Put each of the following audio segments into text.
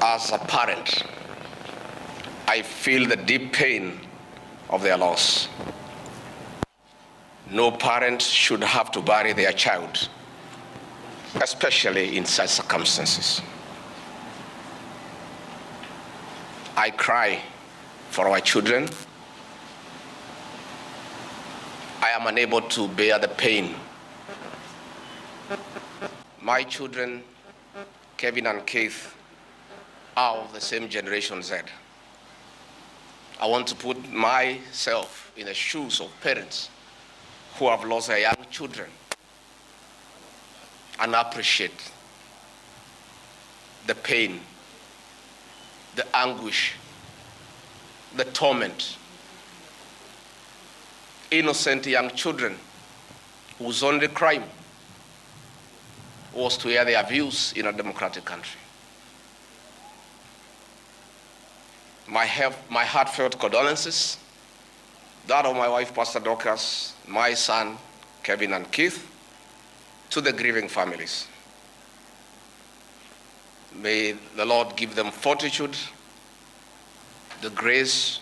As a parent, I feel the deep pain of their loss. No parent should have to bury their child, especially in such circumstances. I cry for our children. I am unable to bear the pain. My children, Kevin and Keith, are of the same Generation Z. I want to put myself in the shoes of parents who have lost their young children and appreciate the pain, the anguish, the torment. Innocent young children whose only crime was to air their views in a democratic country. My heartfelt condolences, that of my wife, Pastor Dorcas, my son, Kevin and Keith, to the grieving families. May the Lord give them fortitude, the grace,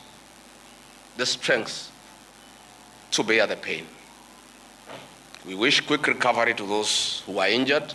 the strength to bear the pain. We wish quick recovery to those who are injured,